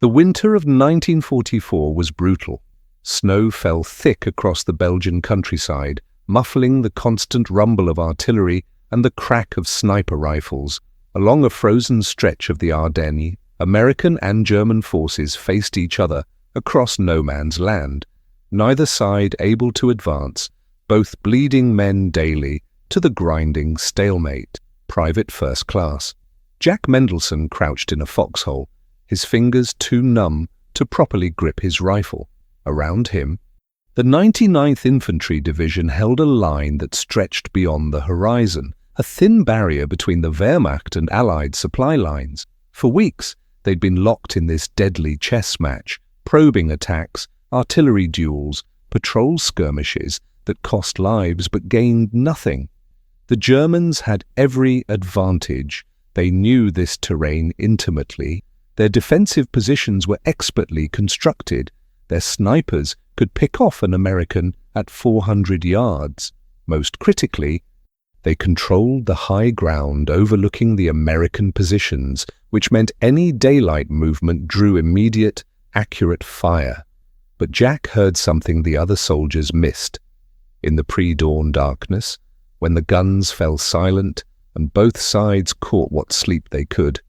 The winter of 1944 was brutal. Snow fell thick across the Belgian countryside, muffling the constant rumble of artillery and the crack of sniper rifles. Along a frozen stretch of the Ardennes, American and German forces faced each other across no man's land, neither side able to advance, both bleeding men daily to the grinding stalemate. Private First Class. Jack Mendelsohn crouched in a foxhole, his fingers too numb to properly grip his rifle. Around him, the 99th Infantry Division held a line that stretched beyond the horizon, a thin barrier between the Wehrmacht and Allied supply lines. For weeks, they'd been locked in this deadly chess match, probing attacks, artillery duels, patrol skirmishes that cost lives but gained nothing. The Germans had every advantage. They knew this terrain intimately. Their defensive positions were expertly constructed. Their snipers could pick off an American at 400 yards. Most critically, they controlled the high ground overlooking the American positions, which meant any daylight movement drew immediate, accurate fire. But Jack heard something the other soldiers missed. In the pre-dawn darkness, when the guns fell silent and both sides caught what sleep they could,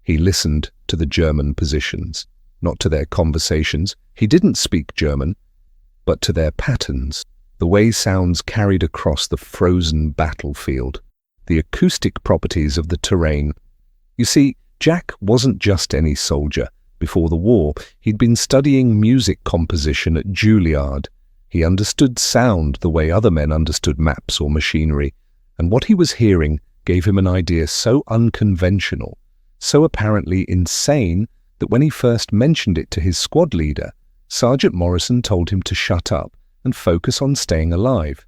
he listened to the German positions, not to their conversations. He didn't speak German, but to their patterns, the way sounds carried across the frozen battlefield, the acoustic properties of the terrain. You see, Jack wasn't just any soldier. Before the war, he'd been studying music composition at Juilliard. He understood sound the way other men understood maps or machinery, and what he was hearing gave him an idea so unconventional, so apparently insane, that when he first mentioned it to his squad leader, Sergeant Morrison told him to shut up and focus on staying alive.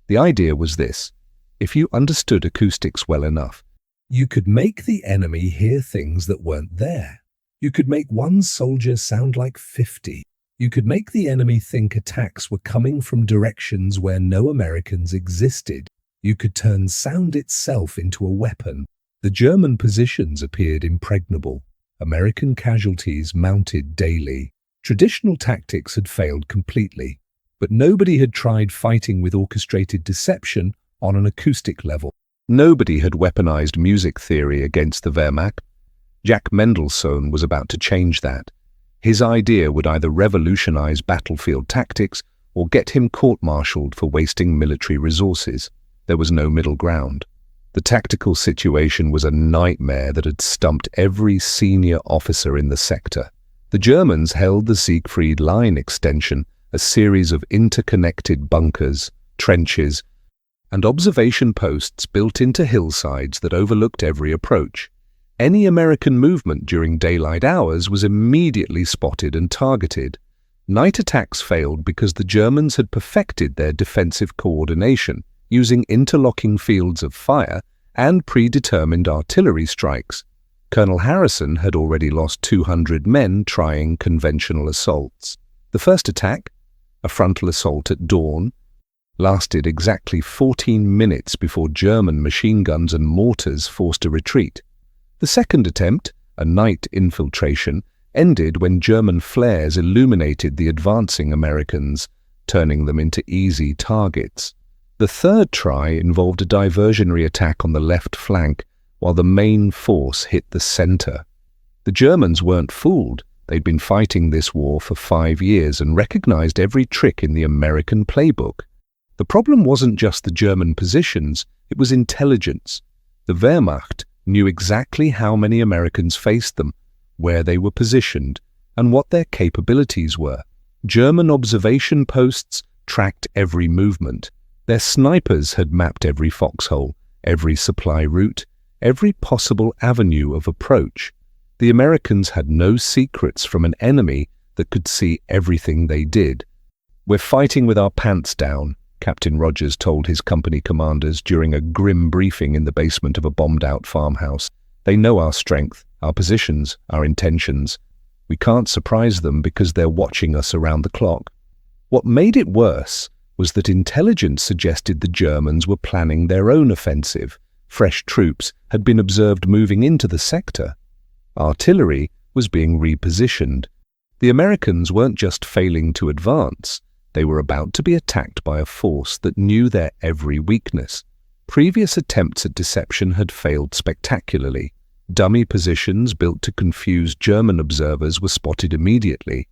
The idea was this: if you understood acoustics well enough, you could make the enemy hear things that weren't there. You could make one soldier sound like 50. You could make the enemy think attacks were coming from directions where no Americans existed. You could turn sound itself into a weapon. The German positions appeared impregnable. American casualties mounted daily. Traditional tactics had failed completely, but nobody had tried fighting with orchestrated deception on an acoustic level. Nobody had weaponized music theory against the Wehrmacht. Jack Mendelsohn was about to change that. His idea would either revolutionize battlefield tactics or get him court-martialed for wasting military resources. There was no middle ground. The tactical situation was a nightmare that had stumped every senior officer in the sector. The Germans held the Siegfried Line extension, a series of interconnected bunkers, trenches, and observation posts built into hillsides that overlooked every approach. Any American movement during daylight hours was immediately spotted and targeted. Night attacks failed because the Germans had perfected their defensive coordination, using interlocking fields of fire and predetermined artillery strikes. Colonel Harrison had already lost 200 men trying conventional assaults. The first attack, a frontal assault at dawn, lasted exactly 14 minutes before German machine guns and mortars forced a retreat. The second attempt, a night infiltration, ended when German flares illuminated the advancing Americans, turning them into easy targets. The third try involved a diversionary attack on the left flank, while the main force hit the center. The Germans weren't fooled. They'd been fighting this war for 5 years and recognized every trick in the American playbook. The problem wasn't just the German positions, it was intelligence. The Wehrmacht knew exactly how many Americans faced them, where they were positioned, and what their capabilities were. German observation posts tracked every movement. Their snipers had mapped every foxhole, every supply route, every possible avenue of approach. The Americans had no secrets from an enemy that could see everything they did. "We're fighting with our pants down," Captain Rogers told his company commanders during a grim briefing in the basement of a bombed-out farmhouse. "They know our strength, our positions, our intentions. We can't surprise them because they're watching us around the clock." What made it worse was that intelligence suggested the Germans were planning their own offensive. Fresh troops had been observed moving into the sector. Artillery was being repositioned. The Americans weren't just failing to advance, they were about to be attacked by a force that knew their every weakness. Previous attempts at deception had failed spectacularly. Dummy positions built to confuse German observers were spotted immediately.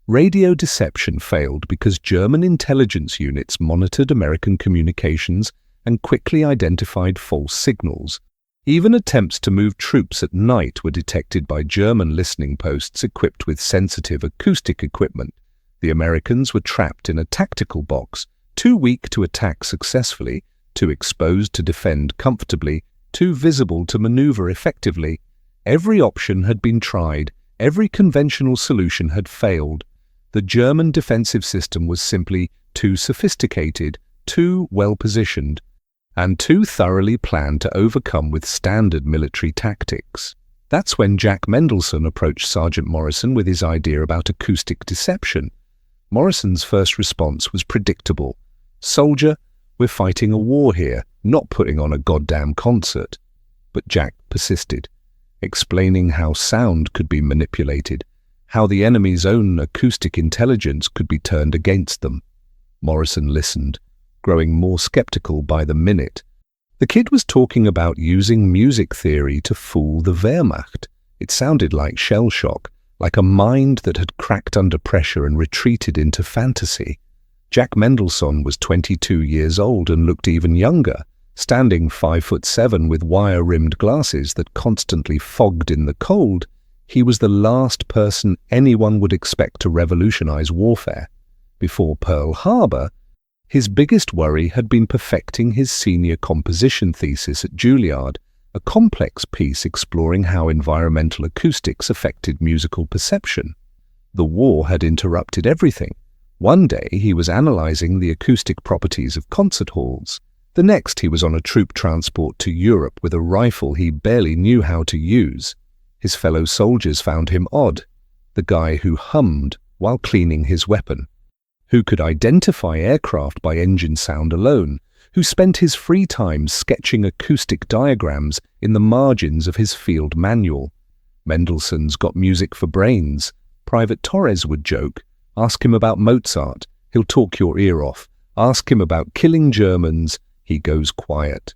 Radio deception failed because German intelligence units monitored American communications and quickly identified false signals. Even attempts to move troops at night were detected by German listening posts equipped with sensitive acoustic equipment. The Americans were trapped in a tactical box, too weak to attack successfully, too exposed to defend comfortably, too visible to maneuver effectively. Every option had been tried, every conventional solution had failed. The German defensive system was simply too sophisticated, too well-positioned, and too thoroughly planned to overcome with standard military tactics. That's when Jack Mendelsohn approached Sergeant Morrison with his idea about acoustic deception. Morrison's first response was predictable. "Soldier, we're fighting a war here, not putting on a goddamn concert." But Jack persisted, explaining how sound could be manipulated, how the enemy's own acoustic intelligence could be turned against them. Morrison listened, growing more skeptical by the minute. The kid was talking about using music theory to fool the Wehrmacht. It sounded like shell shock, like a mind that had cracked under pressure and retreated into fantasy. Jack Mendelsohn was 22 years old and looked even younger, standing 5'7" with wire-rimmed glasses that constantly fogged in the cold. He was the last person anyone would expect to revolutionize warfare. Before Pearl Harbor, his biggest worry had been perfecting his senior composition thesis at Juilliard, a complex piece exploring how environmental acoustics affected musical perception. The war had interrupted everything. One day he was analyzing the acoustic properties of concert halls. The next he was on a troop transport to Europe with a rifle he barely knew how to use. His fellow soldiers found him odd, the guy who hummed while cleaning his weapon, who could identify aircraft by engine sound alone, who spent his free time sketching acoustic diagrams in the margins of his field manual. "Mendelssohn's got music for brains," Private Torres would joke. "Ask him about Mozart, he'll talk your ear off. Ask him about killing Germans, he goes quiet."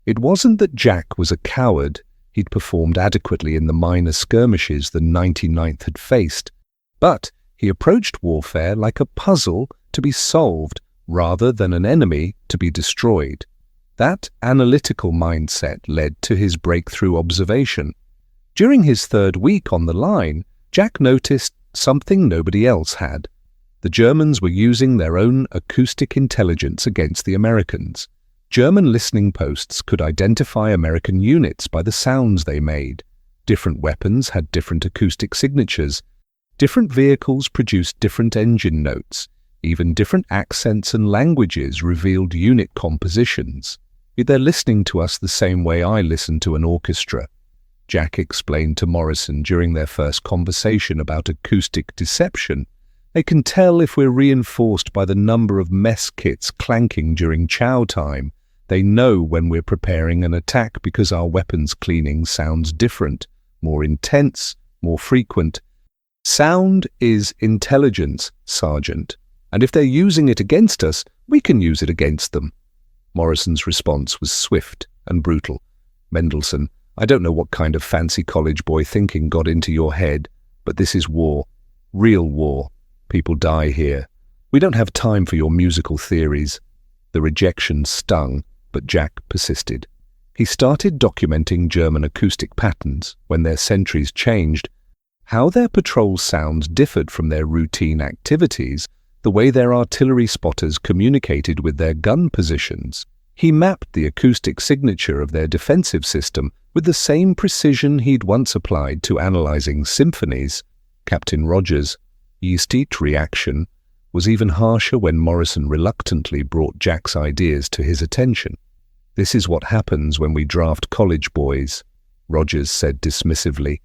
It wasn't that Jack was a coward. He'd performed adequately in the minor skirmishes the 99th had faced. But he approached warfare like a puzzle to be solved rather than an enemy to be destroyed. That analytical mindset led to his breakthrough observation. During his third week on the line, Jack noticed something nobody else had. The Germans were using their own acoustic intelligence against the Americans. German listening posts could identify American units by the sounds they made. Different weapons had different acoustic signatures. Different vehicles produced different engine notes. Even different accents and languages revealed unit compositions. "They're listening to us the same way I listen to an orchestra," Jack explained to Morrison during their first conversation about acoustic deception. "They can tell if we're reinforced by the number of mess kits clanking during chow time. They know when we're preparing an attack because our weapons cleaning sounds different, more intense, more frequent. Sound is intelligence, Sergeant. And if they're using it against us, we can use it against them." Morrison's response was swift and brutal. "Mendelsohn, I don't know what kind of fancy college boy thinking got into your head, but this is war. Real war. People die here. We don't have time for your musical theories." The rejection stung, but Jack persisted. He started documenting German acoustic patterns when their sentries changed, how their patrol sounds differed from their routine activities, the way their artillery spotters communicated with their gun positions. He mapped the acoustic signature of their defensive system with the same precision he'd once applied to analyzing symphonies. Captain Rogers' yeast-eat reaction was even harsher when Morrison reluctantly brought Jack's ideas to his attention. "This is what happens when we draft college boys," Rogers said dismissively.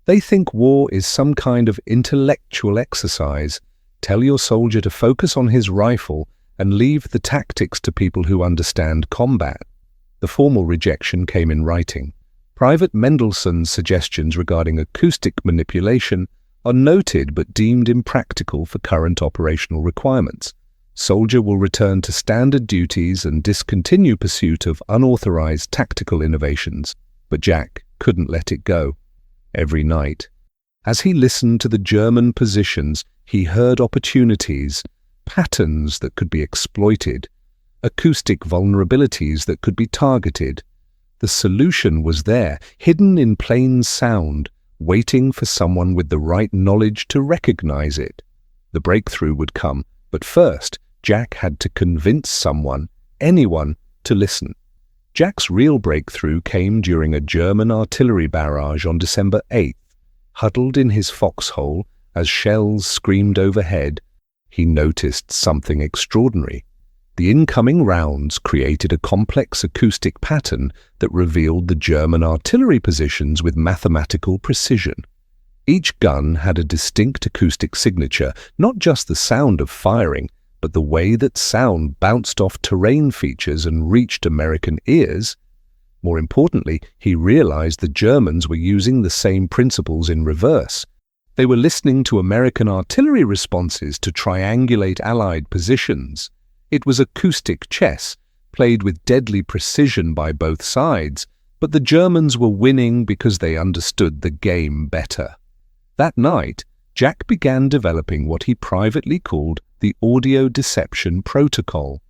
"They think war is some kind of intellectual exercise. Tell your soldier to focus on his rifle and leave the tactics to people who understand combat." The formal rejection came in writing. Private Mendelsohn's suggestions regarding acoustic manipulation are noted but deemed impractical for current operational requirements. Soldier will return to standard duties and discontinue pursuit of unauthorized tactical innovations, but Jack couldn't let it go. Every night, as he listened to the German positions, he heard opportunities, patterns that could be exploited, acoustic vulnerabilities that could be targeted. The solution was there, hidden in plain sound, waiting for someone with the right knowledge to recognize it. The breakthrough would come, but first, Jack had to convince someone, anyone, to listen. Jack's real breakthrough came during a German artillery barrage on December 8th. Huddled in his foxhole as shells screamed overhead, he noticed something extraordinary. The incoming rounds created a complex acoustic pattern that revealed the German artillery positions with mathematical precision. Each gun had a distinct acoustic signature, not just the sound of firing, but the way that sound bounced off terrain features and reached American ears. More importantly, he realized the Germans were using the same principles in reverse. They were listening to American artillery responses to triangulate Allied positions. It was acoustic chess, played with deadly precision by both sides, but the Germans were winning because they understood the game better. That night, Jack began developing what he privately called the audio deception protocol.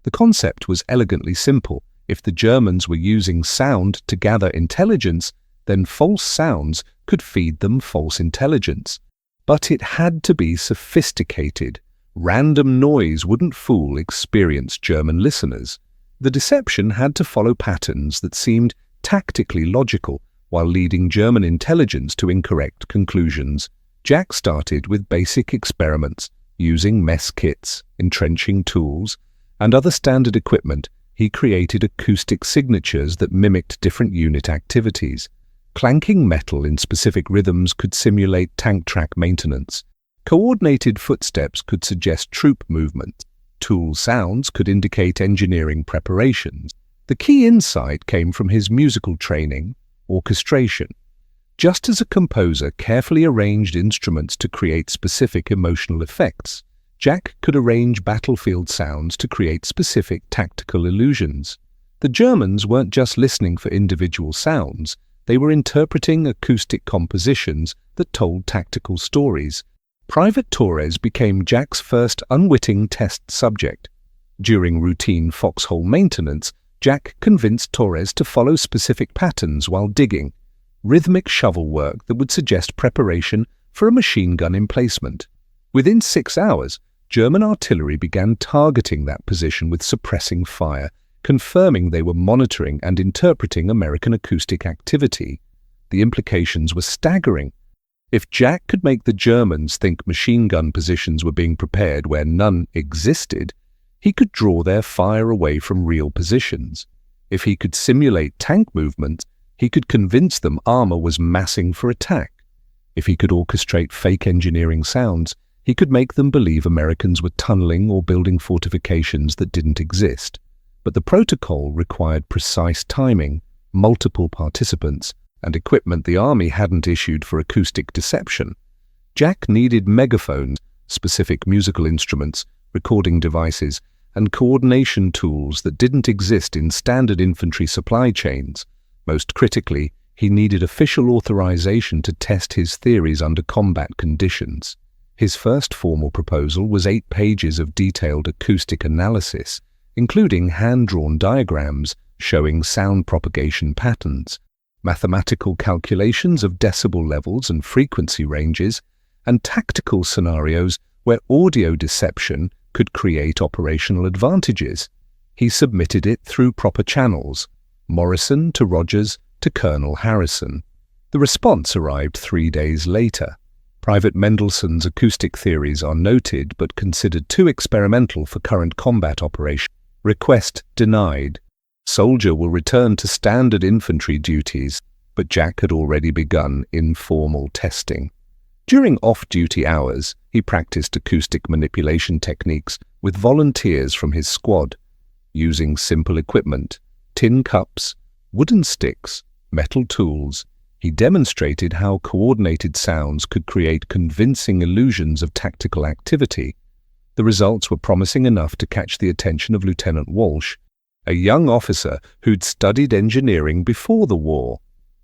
The concept was elegantly simple. If the Germans were using sound to gather intelligence, then false sounds could feed them false intelligence. But it had to be sophisticated. Random noise wouldn't fool experienced German listeners. The deception had to follow patterns that seemed tactically logical while leading German intelligence to incorrect conclusions. Jack started with basic experiments, using mess kits, entrenching tools, and other standard equipment. He created acoustic signatures that mimicked different unit activities. Clanking metal in specific rhythms could simulate tank track maintenance. Coordinated footsteps could suggest troop movement. Tool sounds could indicate engineering preparations. The key insight came from his musical training, orchestration. Just as a composer carefully arranged instruments to create specific emotional effects, Jack could arrange battlefield sounds to create specific tactical illusions. The Germans weren't just listening for individual sounds, they were interpreting acoustic compositions that told tactical stories. Private Torres became Jack's first unwitting test subject. During routine foxhole maintenance, Jack convinced Torres to follow specific patterns while digging, rhythmic shovel work that would suggest preparation for a machine gun emplacement. Within 6 hours, German artillery began targeting that position with suppressing fire, confirming they were monitoring and interpreting American acoustic activity. The implications were staggering. If Jack could make the Germans think machine gun positions were being prepared where none existed, he could draw their fire away from real positions. If he could simulate tank movement, he could convince them armor was massing for attack. If he could orchestrate fake engineering sounds, he could make them believe Americans were tunneling or building fortifications that didn't exist. But the protocol required precise timing, multiple participants, and equipment the army hadn't issued for acoustic deception. Jack needed megaphones, specific musical instruments, recording devices, and coordination tools that didn't exist in standard infantry supply chains. Most critically, he needed official authorization to test his theories under combat conditions. His first formal proposal was 8 pages of detailed acoustic analysis, including hand-drawn diagrams showing sound propagation patterns, mathematical calculations of decibel levels and frequency ranges, and tactical scenarios where audio deception could create operational advantages. He submitted it through proper channels, Morrison to Rogers to Colonel Harrison. The response arrived 3 days later. Private Mendelsohn's acoustic theories are noted but considered too experimental for current combat operation. Request denied. Soldier will return to standard infantry duties, but Jack had already begun informal testing. During off-duty hours, he practiced acoustic manipulation techniques with volunteers from his squad, using simple equipment, tin cups, wooden sticks, metal tools, he demonstrated how coordinated sounds could create convincing illusions of tactical activity. The results were promising enough to catch the attention of Lieutenant Walsh, a young officer who'd studied engineering before the war.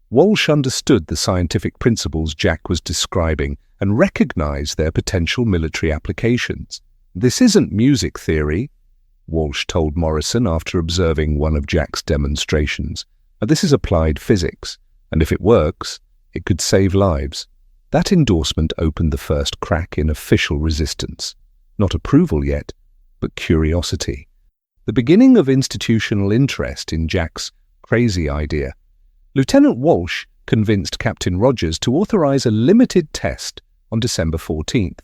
Walsh understood the scientific principles Jack was describing and recognized their potential military applications. "This isn't music theory," Walsh told Morrison after observing one of Jack's demonstrations. "This is applied physics, and if it works, it could save lives." That endorsement opened the first crack in official resistance. Not approval yet, but curiosity. The beginning of institutional interest in Jack's crazy idea. Lieutenant Walsh convinced Captain Rogers to authorize a limited test on December 14th.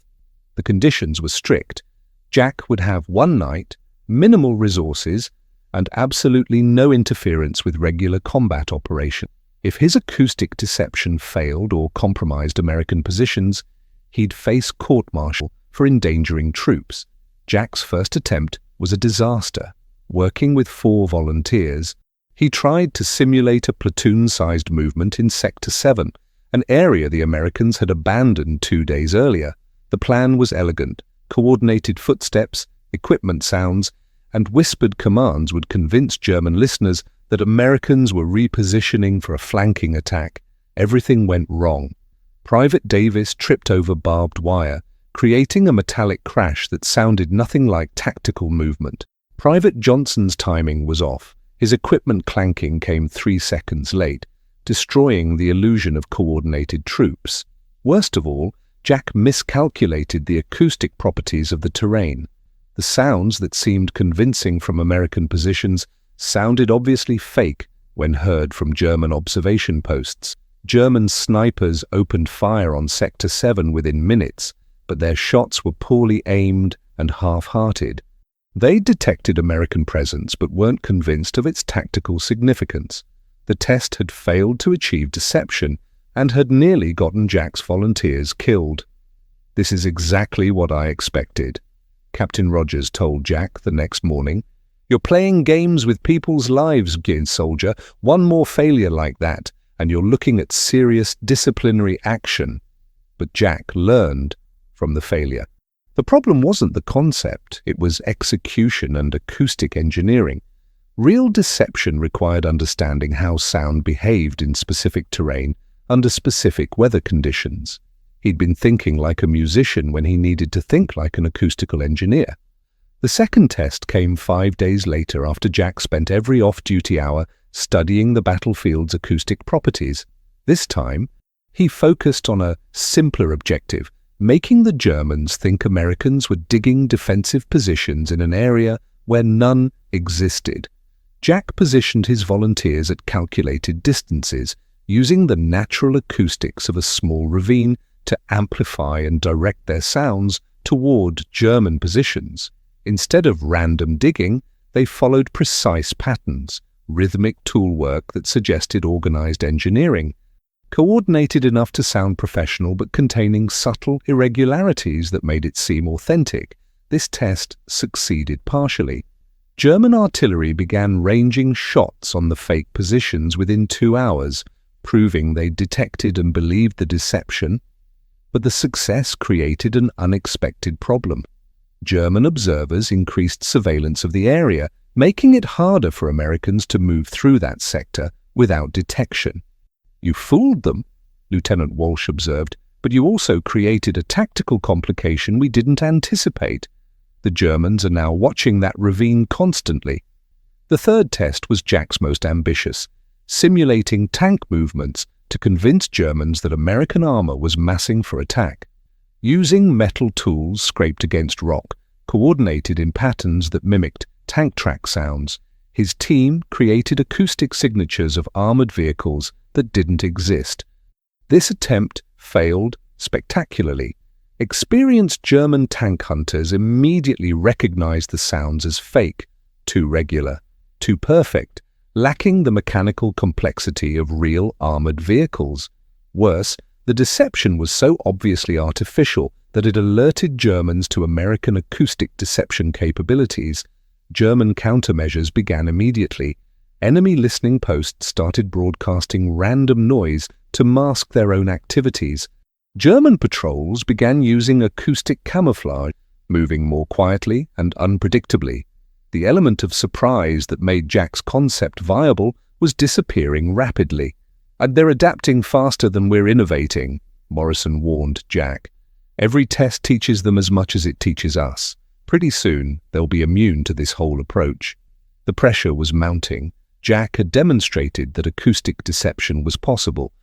The conditions were strict. Jack would have one night, minimal resources, and absolutely no interference with regular combat operation. If his acoustic deception failed or compromised American positions, he'd face court-martial for endangering troops. Jack's first attempt was a disaster. Working with 4 volunteers, he tried to simulate a platoon-sized movement in Sector 7, an area the Americans had abandoned 2 days earlier. The plan was elegant. Coordinated footsteps, equipment sounds, and whispered commands would convince German listeners that Americans were repositioning for a flanking attack. Everything went wrong. Private Davis tripped over barbed wire, creating a metallic crash that sounded nothing like tactical movement. Private Johnson's timing was off. His equipment clanking came 3 seconds late, destroying the illusion of coordinated troops. Worst of all, Jack miscalculated the acoustic properties of the terrain. The sounds that seemed convincing from American positions sounded obviously fake when heard from German observation posts. German snipers opened fire on Sector 7 within minutes, but their shots were poorly aimed and half-hearted. They detected American presence but weren't convinced of its tactical significance. The test had failed to achieve deception and had nearly gotten Jack's volunteers killed. "This is exactly what I expected," Captain Rogers told Jack the next morning. "You're playing games with people's lives, geared soldier. One more failure like that, and you're looking at serious disciplinary action." But Jack learned from the failure. The problem wasn't the concept, it was execution and acoustic engineering. Real deception required understanding how sound behaved in specific terrain under specific weather conditions. He'd been thinking like a musician when he needed to think like an acoustical engineer. The second test came 5 days later after Jack spent every off-duty hour studying the battlefield's acoustic properties. This time, he focused on a simpler objective, making the Germans think Americans were digging defensive positions in an area where none existed. Jack positioned his volunteers at calculated distances, using the natural acoustics of a small ravine to amplify and direct their sounds toward German positions. Instead of random digging, they followed precise patterns, rhythmic toolwork that suggested organized engineering, coordinated enough to sound professional but containing subtle irregularities that made it seem authentic. This test succeeded partially. German artillery began ranging shots on the fake positions within 2 hours, proving they detected and believed the deception. But the success created an unexpected problem. German observers increased surveillance of the area, making it harder for Americans to move through that sector without detection. "You fooled them," Lieutenant Walsh observed, "but you also created a tactical complication we didn't anticipate. The Germans are now watching that ravine constantly." The third test was Jack's most ambitious, simulating tank movements to convince Germans that American armor was massing for attack. Using metal tools scraped against rock, coordinated in patterns that mimicked tank track sounds, his team created acoustic signatures of armored vehicles that didn't exist. This attempt failed spectacularly. Experienced German tank hunters immediately recognized the sounds as fake, too regular, too perfect, lacking the mechanical complexity of real armored vehicles. Worse, the deception was so obviously artificial that it alerted Germans to American acoustic deception capabilities. German countermeasures began immediately. enemy listening posts started broadcasting random noise to mask their own activities. German patrols began using acoustic camouflage, moving more quietly and unpredictably. The element of surprise that made Jack's concept viable was disappearing rapidly. "And they're adapting faster than we're innovating," Morrison warned Jack. "Every test teaches them as much as it teaches us. Pretty soon, they'll be immune to this whole approach." The pressure was mounting. Jack had demonstrated that acoustic deception was possible,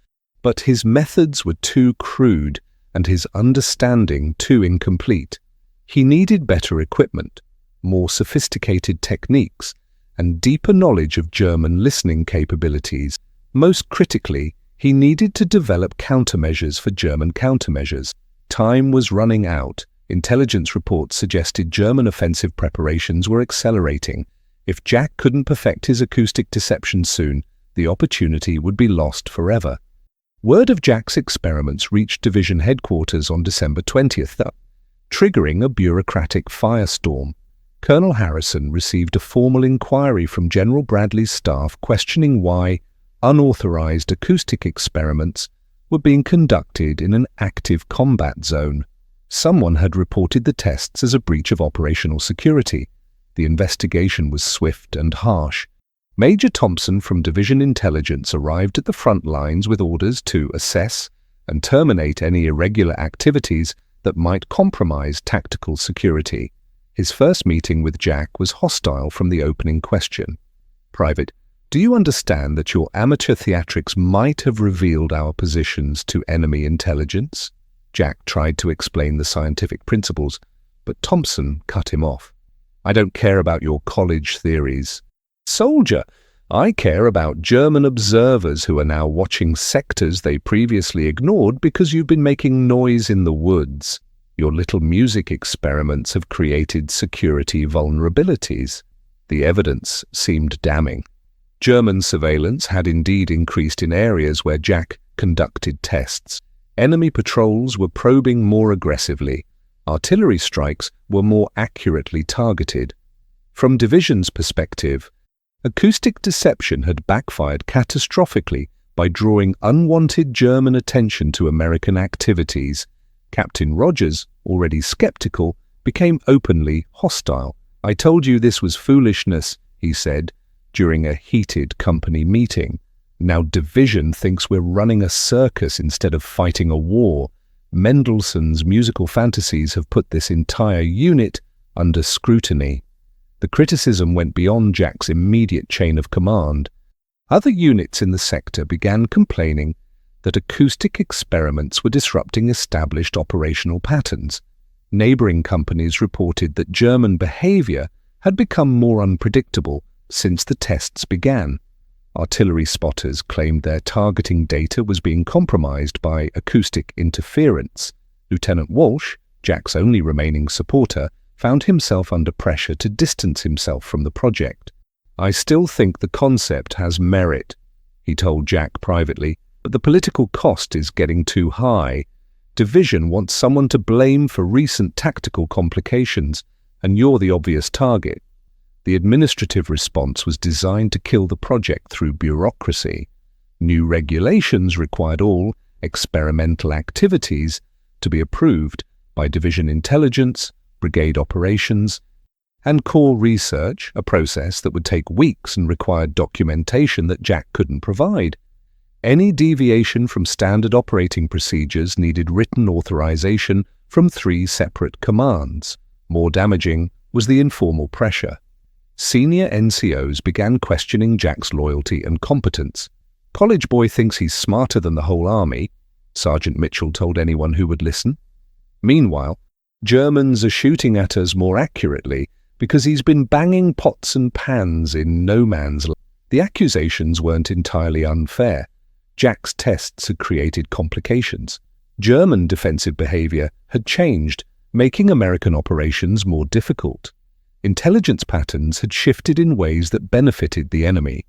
but his methods were too crude and his understanding too incomplete. He needed better equipment, more sophisticated techniques, and deeper knowledge of German listening capabilities. Most critically, he needed to develop countermeasures for German countermeasures. Time was running out. Intelligence reports suggested German offensive preparations were accelerating. If Jack couldn't perfect his acoustic deception soon, the opportunity would be lost forever. Word of Jack's experiments reached division headquarters on December 20th, triggering a bureaucratic firestorm. Colonel Harrison received a formal inquiry from General Bradley's staff questioning why unauthorized acoustic experiments were being conducted in an active combat zone. Someone had reported the tests as a breach of operational security. The investigation was swift and harsh. Major Thompson from Division Intelligence arrived at the front lines with orders to assess and terminate any irregular activities that might compromise tactical security. His first meeting with Jack was hostile from the opening question. "Private, do you understand that your amateur theatrics might have revealed our positions to enemy intelligence?" Jack tried to explain the scientific principles, but Thompson cut him off. "I don't care about your college theories. Soldier, I care about German observers who are now watching sectors they previously ignored because you've been making noise in the woods. Your little music experiments have created security vulnerabilities." The evidence seemed damning. German surveillance had indeed increased in areas where Jack conducted tests. Enemy patrols were probing more aggressively. Artillery strikes were more accurately targeted. From division's perspective, acoustic deception had backfired catastrophically by drawing unwanted German attention to American activities. Captain Rogers, already skeptical, became openly hostile. "I told you this was foolishness," he said during a heated company meeting. "Now division thinks we're running a circus instead of fighting a war. Mendelsohn's musical fantasies have put this entire unit under scrutiny." The criticism went beyond Jack's immediate chain of command. Other units in the sector began complaining that acoustic experiments were disrupting established operational patterns. Neighboring companies reported that German behavior had become more unpredictable since the tests began. Artillery spotters claimed their targeting data was being compromised by acoustic interference. Lieutenant Walsh, Jack's only remaining supporter, found himself under pressure to distance himself from the project. "I still think the concept has merit," he told Jack privately, "but the political cost is getting too high. Division wants someone to blame for recent tactical complications, and you're the obvious target." The administrative response was designed to kill the project through bureaucracy. New regulations required all experimental activities to be approved by Division Intelligence, Brigade Operations, and Corps Research, a process that would take weeks and required documentation that Jack couldn't provide. Any deviation from standard operating procedures needed written authorization from 3 separate commands. More damaging was the informal pressure. Senior NCOs began questioning Jack's loyalty and competence. "College boy thinks he's smarter than the whole army," Sergeant Mitchell told anyone who would listen. Meanwhile, Germans are shooting at us more accurately because he's been banging pots and pans in no man's land. The accusations weren't entirely unfair. Jack's tests had created complications. German defensive behavior had changed, making American operations more difficult. Intelligence patterns had shifted in ways that benefited the enemy.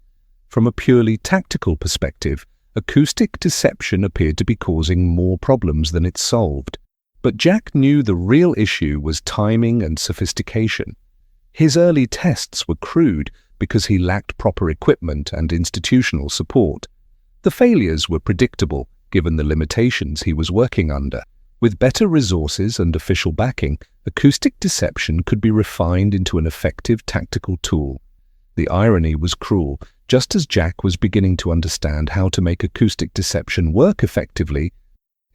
From a purely tactical perspective, acoustic deception appeared to be causing more problems than it solved. But Jack knew the real issue was timing and sophistication. His early tests were crude, because he lacked proper equipment and institutional support. The failures were predictable, given the limitations he was working under. With better resources and official backing, acoustic deception could be refined into an effective tactical tool. The irony was cruel. Just as Jack was beginning to understand how to make acoustic deception work effectively,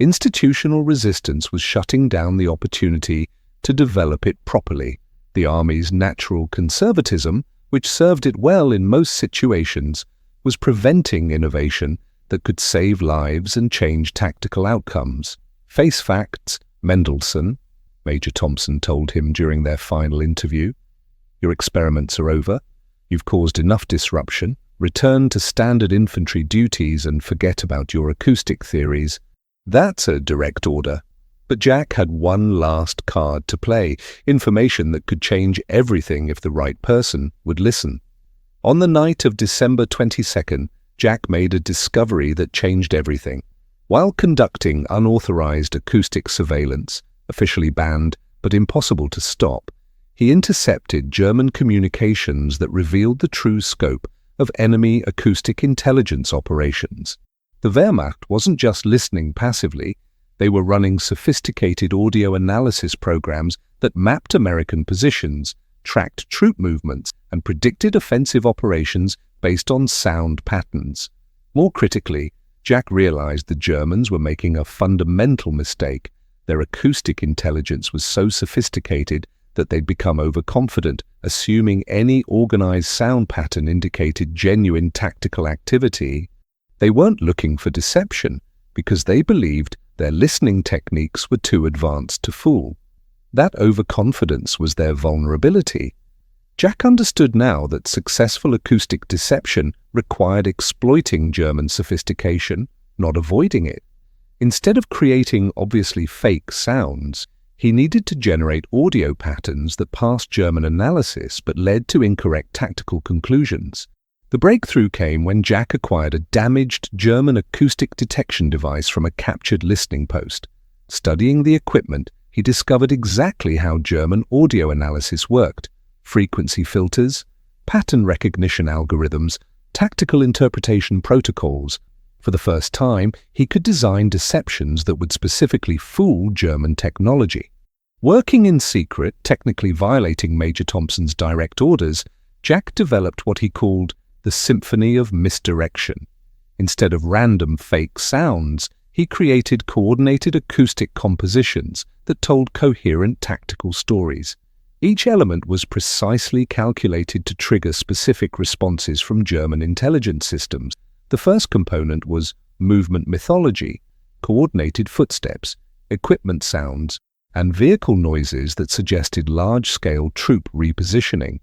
institutional resistance was shutting down the opportunity to develop it properly. The army's natural conservatism, which served it well in most situations, was preventing innovation that could save lives and change tactical outcomes. "Face facts, Mendelsohn," Major Thompson told him during their final interview. "Your experiments are over. You've caused enough disruption. Return to standard infantry duties and forget about your acoustic theories." That's a direct order. But Jack had one last card to play, information that could change everything if the right person would listen. On the night of December 22nd, Jack made a discovery that changed everything. While conducting unauthorized acoustic surveillance, officially banned but impossible to stop, he intercepted German communications that revealed the true scope of enemy acoustic intelligence operations. The Wehrmacht wasn't just listening passively, they were running sophisticated audio analysis programs that mapped American positions, tracked troop movements, and predicted offensive operations based on sound patterns. More critically, Jack realized the Germans were making a fundamental mistake. Their acoustic intelligence was so sophisticated that they'd become overconfident, assuming any organized sound pattern indicated genuine tactical activity. They weren't looking for deception because they believed their listening techniques were too advanced to fool. That overconfidence was their vulnerability. Jack understood now that successful acoustic deception required exploiting German sophistication, not avoiding it. Instead of creating obviously fake sounds, he needed to generate audio patterns that passed German analysis but led to incorrect tactical conclusions. The breakthrough came when Jack acquired a damaged German acoustic detection device from a captured listening post. Studying the equipment, he discovered exactly how German audio analysis worked: frequency filters, pattern recognition algorithms, tactical interpretation protocols. For the first time, he could design deceptions that would specifically fool German technology. Working in secret, technically violating Major Thompson's direct orders, Jack developed what he called the symphony of misdirection. Instead of random fake sounds, he created coordinated acoustic compositions that told coherent tactical stories. Each element was precisely calculated to trigger specific responses from German intelligence systems. The first component was movement mythology, coordinated footsteps, equipment sounds, and vehicle noises that suggested large-scale troop repositioning.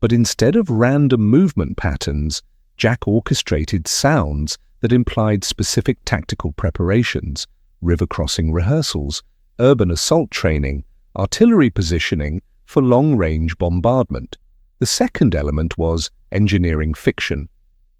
But instead of random movement patterns, Jack orchestrated sounds that implied specific tactical preparations: river crossing rehearsals, urban assault training, artillery positioning for long-range bombardment. The second element was engineering fiction,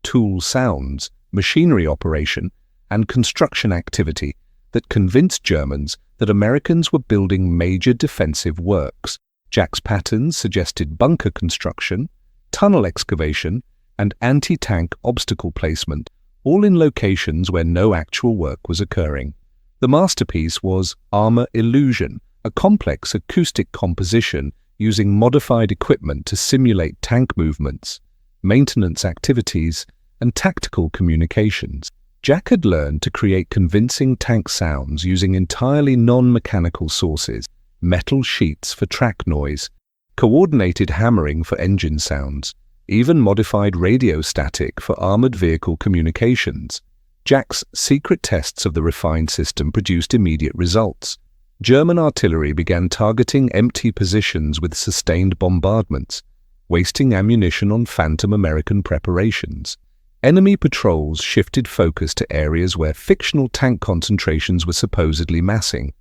tool sounds, machinery operation, and construction activity that convinced Germans that Americans were building major defensive works. Jack's patterns suggested bunker construction, tunnel excavation, and anti-tank obstacle placement, all in locations where no actual work was occurring. The masterpiece was Armor Illusion, a complex acoustic composition using modified equipment to simulate tank movements, maintenance activities, and tactical communications. Jack had learned to create convincing tank sounds using entirely non-mechanical sources: metal sheets for track noise, coordinated hammering for engine sounds, even modified radio static for armored vehicle communications. Jack's secret tests of the refined system produced immediate results. German artillery began targeting empty positions with sustained bombardments, wasting ammunition on phantom American preparations. Enemy patrols shifted focus to areas where fictional tank concentrations were supposedly massing.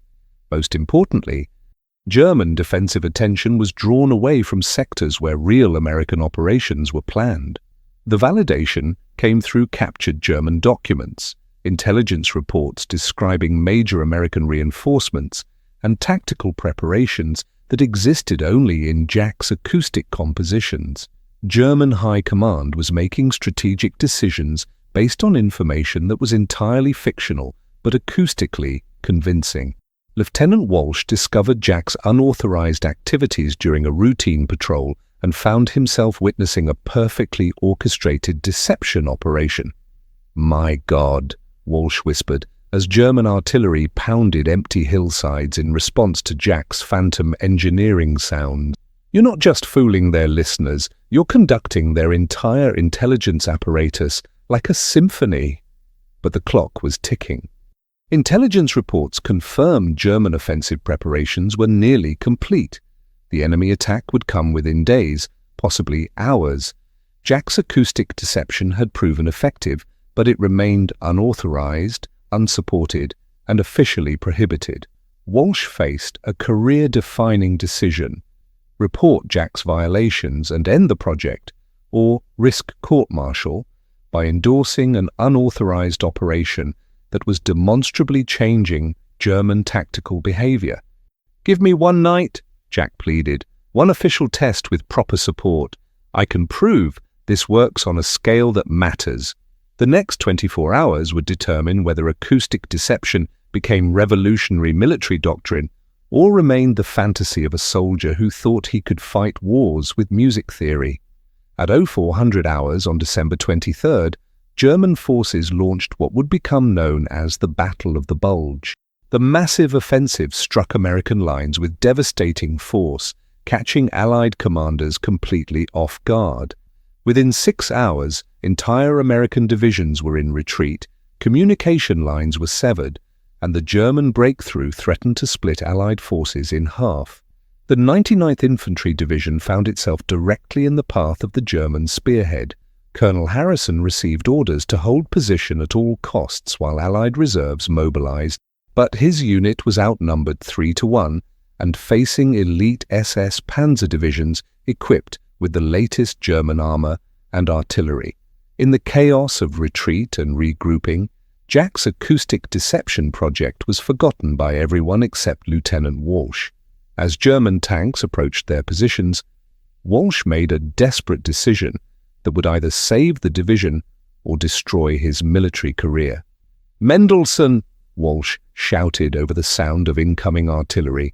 Most importantly, German defensive attention was drawn away from sectors where real American operations were planned. The validation came through captured German documents, intelligence reports describing major American reinforcements, and tactical preparations that existed only in Jack's acoustic compositions. German High Command was making strategic decisions based on information that was entirely fictional but acoustically convincing. Lieutenant Walsh discovered Jack's unauthorized activities during a routine patrol and found himself witnessing a perfectly orchestrated deception operation. "My God," Walsh whispered, as German artillery pounded empty hillsides in response to Jack's phantom engineering sound. "You're not just fooling their listeners, you're conducting their entire intelligence apparatus like a symphony." But the clock was ticking. Intelligence reports confirmed German offensive preparations were nearly complete. The enemy attack would come within days, possibly hours. Jack's acoustic deception had proven effective, but it remained unauthorized, unsupported, and officially prohibited. Walsh faced a career-defining decision: report Jack's violations and end the project, or risk court-martial by endorsing an unauthorized operation that was demonstrably changing German tactical behavior. "Give me one night," Jack pleaded, "one official test with proper support. I can prove this works on a scale that matters." The next 24 hours would determine whether acoustic deception became revolutionary military doctrine or remained the fantasy of a soldier who thought he could fight wars with music theory. At 0400 hours on December 23rd, German forces launched what would become known as the Battle of the Bulge. The massive offensive struck American lines with devastating force, catching Allied commanders completely off guard. Within 6 hours, entire American divisions were in retreat, communication lines were severed, and the German breakthrough threatened to split Allied forces in half. The 99th Infantry Division found itself directly in the path of the German spearhead. Colonel Harrison received orders to hold position at all costs while Allied reserves mobilized, but his unit was outnumbered 3-1 and facing elite SS Panzer divisions equipped with the latest German armor and artillery. In the chaos of retreat and regrouping, Jack's acoustic deception project was forgotten by everyone except Lieutenant Walsh. As German tanks approached their positions, Walsh made a desperate decision that would either save the division or destroy his military career. "Mendelsohn!" Walsh shouted over the sound of incoming artillery.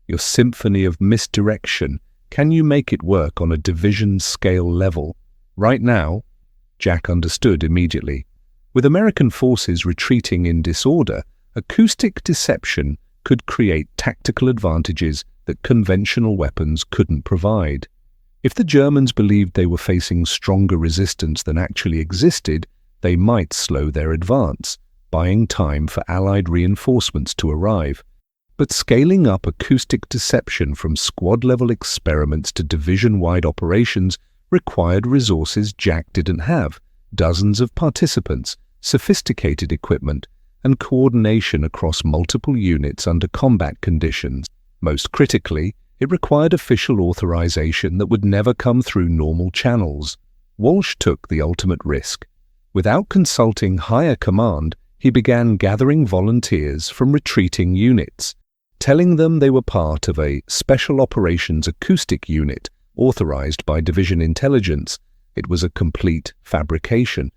"Your symphony of misdirection, can you make it work on a division-scale level? Right now?" Jack understood immediately. With American forces retreating in disorder, acoustic deception could create tactical advantages that conventional weapons couldn't provide. If the Germans believed they were facing stronger resistance than actually existed, they might slow their advance, buying time for Allied reinforcements to arrive. But scaling up acoustic deception from squad-level experiments to division-wide operations required resources Jack didn't have: dozens of participants, sophisticated equipment, and coordination across multiple units under combat conditions. Most critically, it required official authorization that would never come through normal channels. Walsh took the ultimate risk. Without consulting higher command, he began gathering volunteers from retreating units, telling them they were part of a Special Operations Acoustic Unit authorized by Division Intelligence. It was a complete fabrication,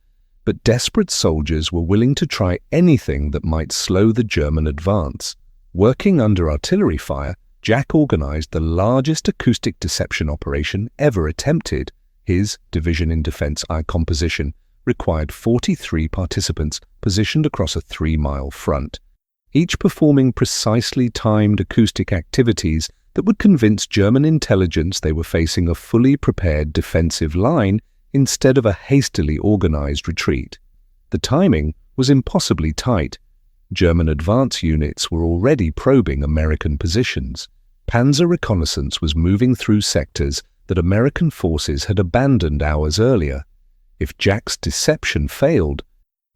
but desperate soldiers were willing to try anything that might slow the German advance. Working under artillery fire, Jack organized the largest acoustic deception operation ever attempted. His Division in Defense I composition required 43 participants positioned across a 3-mile front, each performing precisely timed acoustic activities that would convince German intelligence they were facing a fully prepared defensive line instead of a hastily organized retreat. The timing was impossibly tight. German advance units were already probing American positions. Panzer reconnaissance was moving through sectors that American forces had abandoned hours earlier. If Jack's deception failed,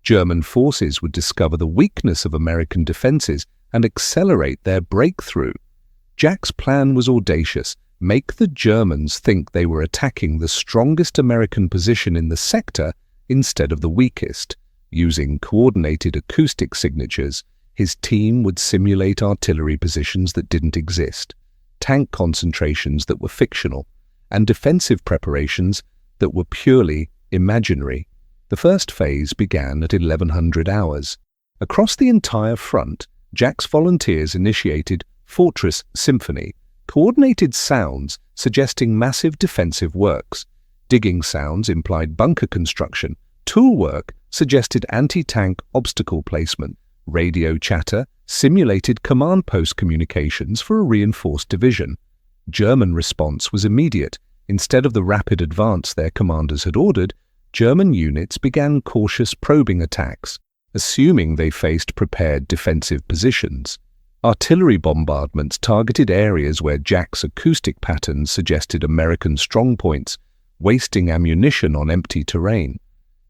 German forces would discover the weakness of American defenses and accelerate their breakthrough. Jack's plan was audacious: make the Germans think they were attacking the strongest American position in the sector instead of the weakest. Using coordinated acoustic signatures, his team would simulate artillery positions that didn't exist, tank concentrations that were fictional, and defensive preparations that were purely imaginary. The first phase began at 1100 hours. Across the entire front, Jack's volunteers initiated Fortress Symphony, coordinated sounds suggesting massive defensive works. Digging sounds implied bunker construction. Tool work suggested anti-tank obstacle placement. Radio chatter simulated command post communications for a reinforced division. German response was immediate. Instead of the rapid advance their commanders had ordered, German units began cautious probing attacks, assuming they faced prepared defensive positions. Artillery bombardments targeted areas where Jack's acoustic patterns suggested American strongpoints, wasting ammunition on empty terrain.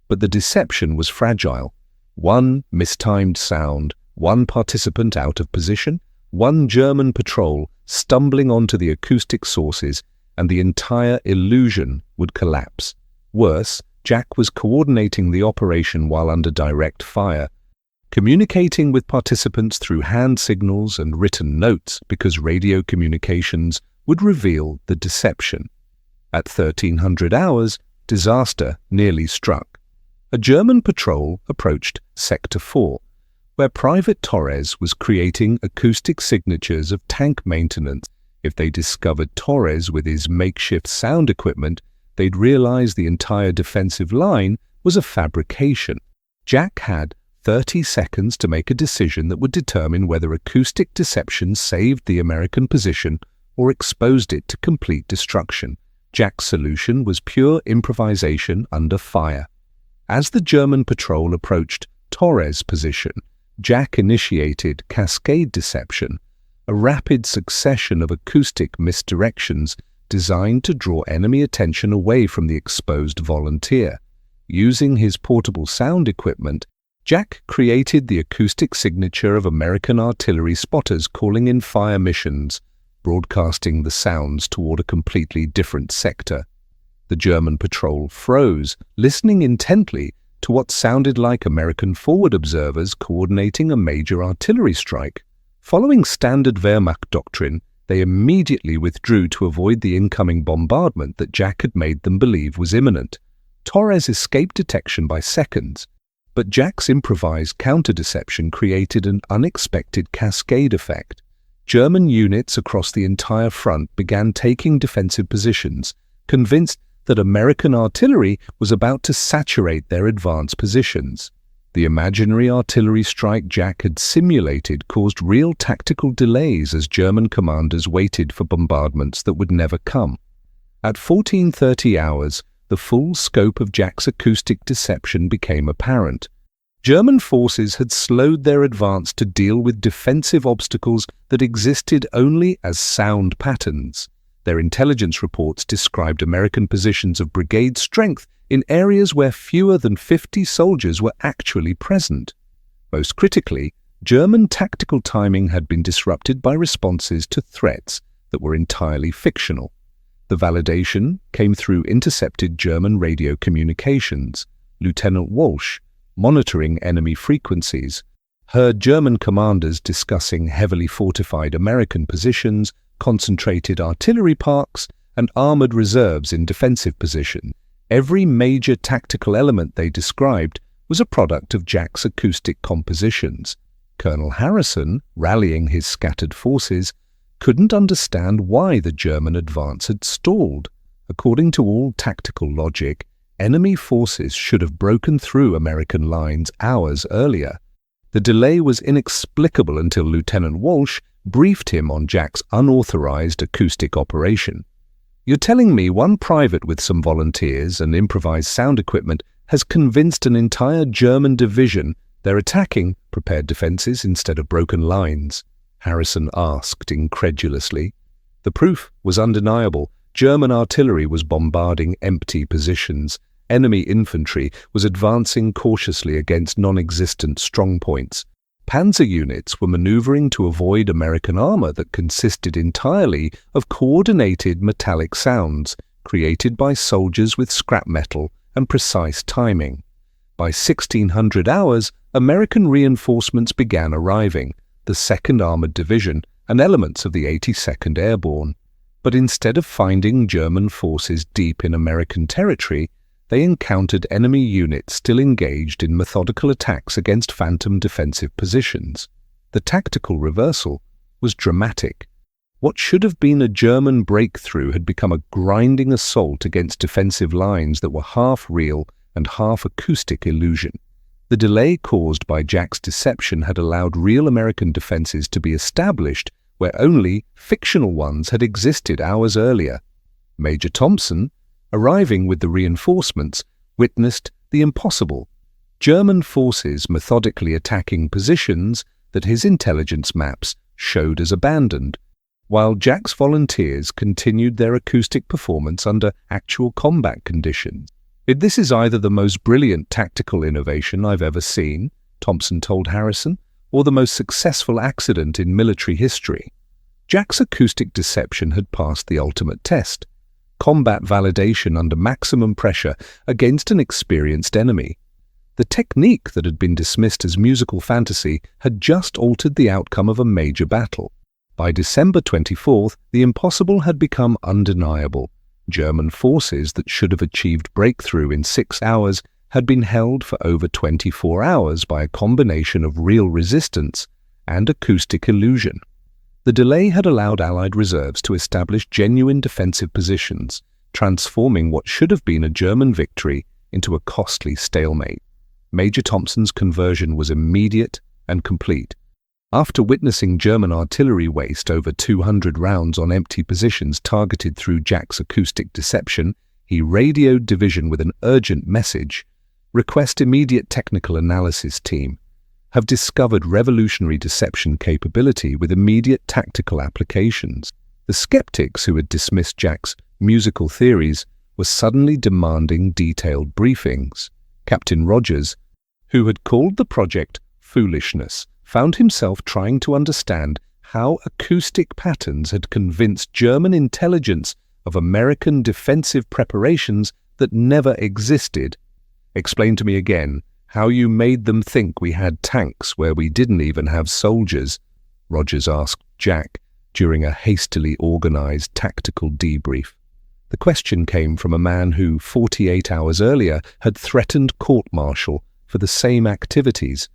But the deception was fragile. One mistimed sound, one participant out of position, one German patrol stumbling onto the acoustic sources, and the entire illusion would collapse. Worse, Jack was coordinating the operation while under direct fire, communicating with participants through hand signals and written notes because radio communications would reveal the deception. At 1300 hours, disaster nearly struck. A German patrol approached Sector 4, where Private Torres was creating acoustic signatures of tank maintenance. If they discovered Torres with his makeshift sound equipment, they'd realize the entire defensive line was a fabrication. Jack had 30 seconds to make a decision that would determine whether acoustic deception saved the American position or exposed it to complete destruction. Jack's solution was pure improvisation under fire. As the German patrol approached Torres' position, Jack initiated cascade deception, a rapid succession of acoustic misdirections designed to draw enemy attention away from the exposed volunteer. Using his portable sound equipment, Jack created the acoustic signature of American artillery spotters calling in fire missions, broadcasting the sounds toward a completely different sector. The German patrol froze, listening intently to what sounded like American forward observers coordinating a major artillery strike. Following standard Wehrmacht doctrine, they immediately withdrew to avoid the incoming bombardment that Jack had made them believe was imminent. Torres escaped detection by seconds, but Jack's improvised counter-deception created an unexpected cascade effect. German units across the entire front began taking defensive positions, convinced that American artillery was about to saturate their advanced positions. The imaginary artillery strike Jack had simulated caused real tactical delays as German commanders waited for bombardments that would never come. At 1430 hours, the full scope of Jack's acoustic deception became apparent. German forces had slowed their advance to deal with defensive obstacles that existed only as sound patterns. Their intelligence reports described American positions of brigade strength in areas where fewer than 50 soldiers were actually present. Most critically, German tactical timing had been disrupted by responses to threats that were entirely fictional. The validation came through intercepted German radio communications. Lieutenant Walsh, monitoring enemy frequencies, heard German commanders discussing heavily fortified American positions, concentrated artillery parks, and armored reserves in defensive position. Every major tactical element they described was a product of Jack's acoustic compositions. Colonel Harrison, rallying his scattered forces, couldn't understand why the German advance had stalled. According to all tactical logic, enemy forces should have broken through American lines hours earlier. The delay was inexplicable until Lieutenant Walsh briefed him on Jack's unauthorized acoustic operation. "You're telling me one private with some volunteers and improvised sound equipment has convinced an entire German division they're attacking prepared defenses instead of broken lines?" Harrison asked incredulously. The proof was undeniable. German artillery was bombarding empty positions. Enemy infantry was advancing cautiously against non-existent strongpoints. Panzer units were maneuvering to avoid American armor that consisted entirely of coordinated metallic sounds created by soldiers with scrap metal and precise timing. By 1600 hours, American reinforcements began arriving, the 2nd Armored Division and elements of the 82nd Airborne. But instead of finding German forces deep in American territory, they encountered enemy units still engaged in methodical attacks against phantom defensive positions. The tactical reversal was dramatic. What should have been a German breakthrough had become a grinding assault against defensive lines that were half real and half acoustic illusion. The delay caused by Jack's deception had allowed real American defenses to be established where only fictional ones had existed hours earlier. Major Thompson, arriving with the reinforcements, witnessed the impossible: German forces methodically attacking positions that his intelligence maps showed as abandoned, while Jack's volunteers continued their acoustic performance under actual combat conditions. "This is either the most brilliant tactical innovation I've ever seen," Thompson told Harrison, "or the most successful accident in military history." Jack's acoustic deception had passed the ultimate test: combat validation under maximum pressure against an experienced enemy. The technique that had been dismissed as musical fantasy had just altered the outcome of a major battle. By December 24th, the impossible had become undeniable. German forces that should have achieved breakthrough in 6 hours had been held for over 24 hours by a combination of real resistance and acoustic illusion. The delay had allowed Allied reserves to establish genuine defensive positions, transforming what should have been a German victory into a costly stalemate. Major Thompson's conversion was immediate and complete. After witnessing German artillery waste over 200 rounds on empty positions targeted through Jack's acoustic deception, he radioed division with an urgent message: "Request immediate technical analysis team. Have discovered revolutionary deception capability with immediate tactical applications." The skeptics who had dismissed Jack's musical theories were suddenly demanding detailed briefings. Captain Rogers, who had called the project foolishness, found himself trying to understand how acoustic patterns had convinced German intelligence of American defensive preparations that never existed. "Explain to me again how you made them think we had tanks where we didn't even have soldiers," Rogers asked Jack during a hastily organized tactical debrief. The question came from a man who, 48 hours earlier, had threatened court-martial for the same activities.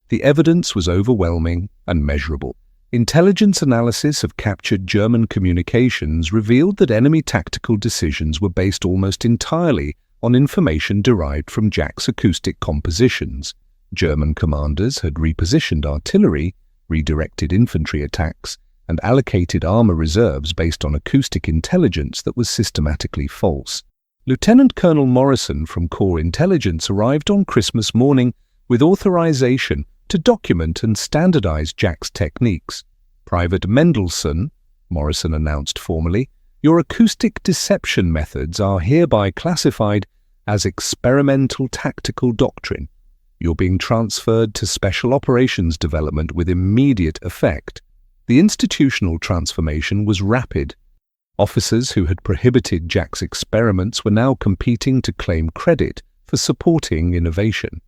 The evidence was overwhelming and measurable. Intelligence analysis of captured German communications revealed that enemy tactical decisions were based almost entirely on information derived from Jack's acoustic compositions. German commanders had repositioned artillery, redirected infantry attacks, and allocated armor reserves based on acoustic intelligence that was systematically false. Lieutenant Colonel Morrison from Corps Intelligence arrived on Christmas morning with authorization to document and standardize Jack's techniques. "Private Mendelsohn," Morrison announced formally, "your acoustic deception methods are hereby classified as experimental tactical doctrine. You're being transferred to Special Operations Development with immediate effect." The institutional transformation was rapid. Officers who had prohibited Jack's experiments were now competing to claim credit for supporting innovation.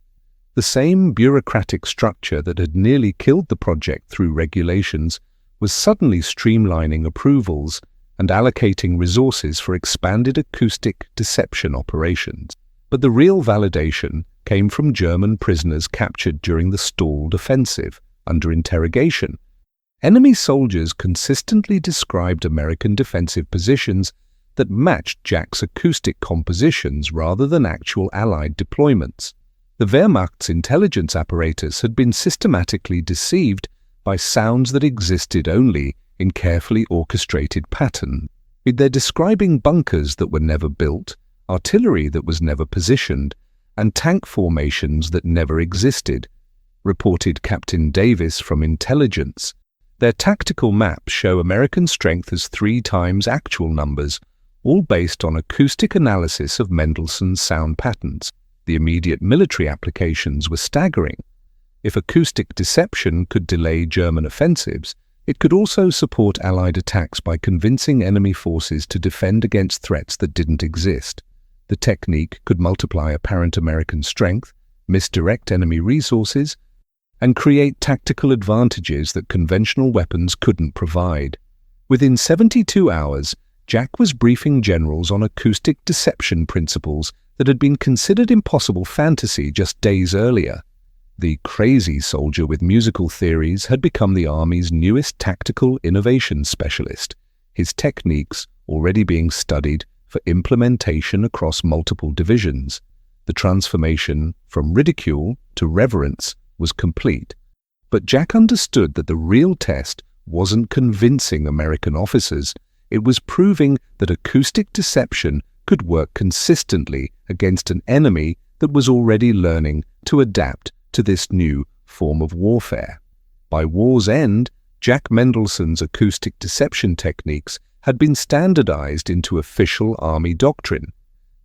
The same bureaucratic structure that had nearly killed the project through regulations was suddenly streamlining approvals and allocating resources for expanded acoustic deception operations. But the real validation came from German prisoners captured during the stalled offensive. Under interrogation, enemy soldiers consistently described American defensive positions that matched Jack's acoustic compositions rather than actual Allied deployments. The Wehrmacht's intelligence apparatus had been systematically deceived by sounds that existed only in carefully orchestrated pattern. They're describing bunkers that were never built, artillery that was never positioned, and tank formations that never existed, reported Captain Davis from Intelligence. Their tactical maps show American strength as 3 times actual numbers, all based on acoustic analysis of Mendelsohn's sound patterns. The immediate military applications were staggering. If acoustic deception could delay German offensives, it could also support Allied attacks by convincing enemy forces to defend against threats that didn't exist. The technique could multiply apparent American strength, misdirect enemy resources, and create tactical advantages that conventional weapons couldn't provide. Within 72 hours, Jack was briefing generals on acoustic deception principles that had been considered impossible fantasy just days earlier. The crazy soldier with musical theories had become the Army's newest tactical innovation specialist, his techniques already being studied for implementation across multiple divisions. The transformation from ridicule to reverence was complete. But Jack understood that the real test wasn't convincing American officers. It was proving that acoustic deception could work consistently against an enemy that was already learning to adapt to this new form of warfare. By war's end, Jack Mendelsohn's acoustic deception techniques had been standardized into official Army doctrine.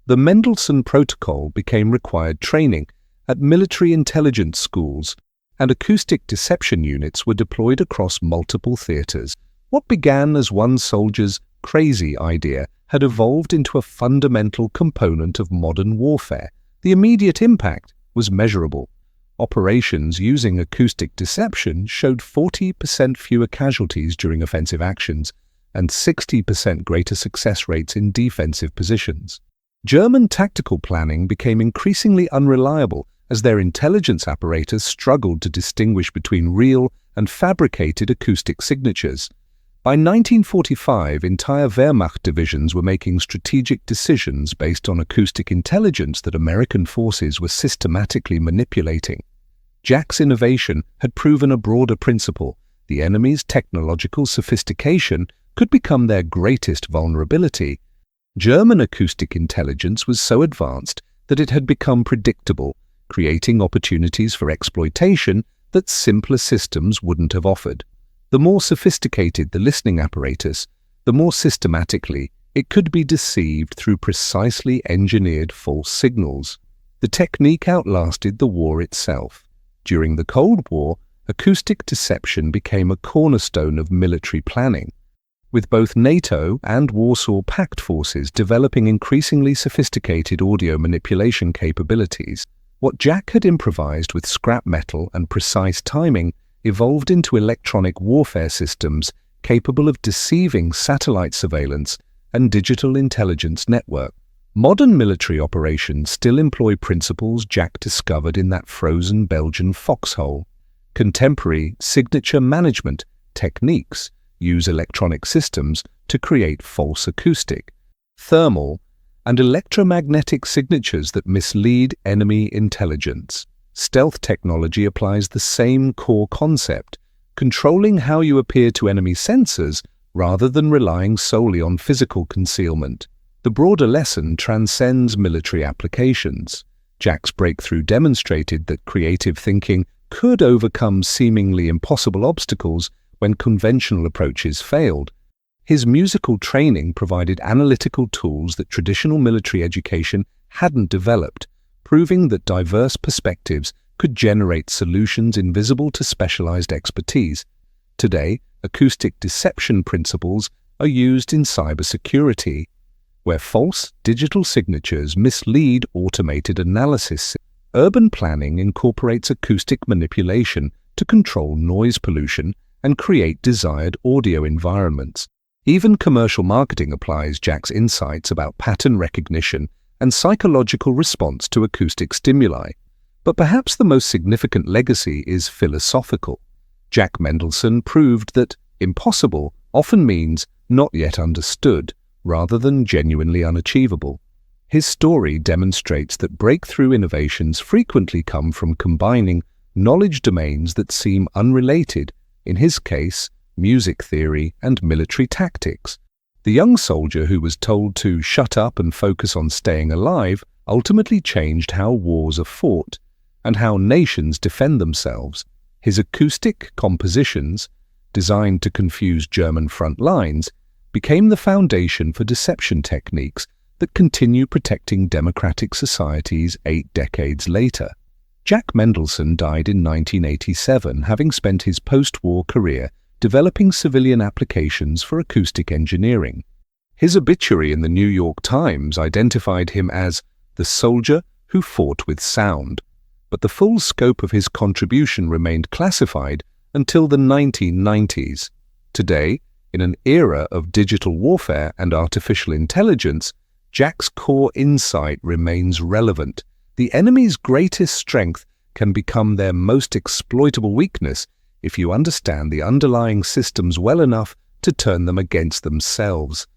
The Mendelsohn Protocol became required training at military intelligence schools, and acoustic deception units were deployed across multiple theaters. What began as one soldier's crazy idea had evolved into a fundamental component of modern warfare. The immediate impact was measurable. Operations using acoustic deception showed 40% fewer casualties during offensive actions and 60% greater success rates in defensive positions. German tactical planning became increasingly unreliable as their intelligence apparatus struggled to distinguish between real and fabricated acoustic signatures. By 1945, entire Wehrmacht divisions were making strategic decisions based on acoustic intelligence that American forces were systematically manipulating. Jack's innovation had proven a broader principle. The enemy's technological sophistication could become their greatest vulnerability. German acoustic intelligence was so advanced that it had become predictable, creating opportunities for exploitation that simpler systems wouldn't have offered. The more sophisticated the listening apparatus, the more systematically it could be deceived through precisely engineered false signals. The technique outlasted the war itself. During the Cold War, acoustic deception became a cornerstone of military planning, with both NATO and Warsaw Pact forces developing increasingly sophisticated audio manipulation capabilities. What Jack had improvised with scrap metal and precise timing evolved into electronic warfare systems capable of deceiving satellite surveillance and digital intelligence network. Modern military operations still employ principles Jack discovered in that frozen Belgian foxhole. Contemporary signature management techniques use electronic systems to create false acoustic, thermal, and electromagnetic signatures that mislead enemy intelligence. Stealth technology applies the same core concept, controlling how you appear to enemy sensors rather than relying solely on physical concealment. The broader lesson transcends military applications. Jack's breakthrough demonstrated that creative thinking could overcome seemingly impossible obstacles when conventional approaches failed. His musical training provided analytical tools that traditional military education hadn't developed, proving that diverse perspectives could generate solutions invisible to specialized expertise. Today, acoustic deception principles are used in cybersecurity, where false digital signatures mislead automated analysis. Urban planning incorporates acoustic manipulation to control noise pollution and create desired audio environments. Even commercial marketing applies Jack's insights about pattern recognition and psychological response to acoustic stimuli. But perhaps the most significant legacy is philosophical. Jack Mendelsohn proved that impossible often means not yet understood, rather than genuinely unachievable. His story demonstrates that breakthrough innovations frequently come from combining knowledge domains that seem unrelated, in his case, music theory and military tactics. The young soldier who was told to shut up and focus on staying alive ultimately changed how wars are fought and how nations defend themselves. His acoustic compositions, designed to confuse German front lines, became the foundation for deception techniques that continue protecting democratic societies 8 decades later. Jack Mendelsohn died in 1987, having spent his post-war career developing civilian applications for acoustic engineering. His obituary in the New York Times identified him as the soldier who fought with sound, but the full scope of his contribution remained classified until the 1990s. Today, In an era of digital warfare and artificial intelligence, Jack's core insight remains relevant. The enemy's greatest strength can become their most exploitable weakness if you understand the underlying systems well enough to turn them against themselves.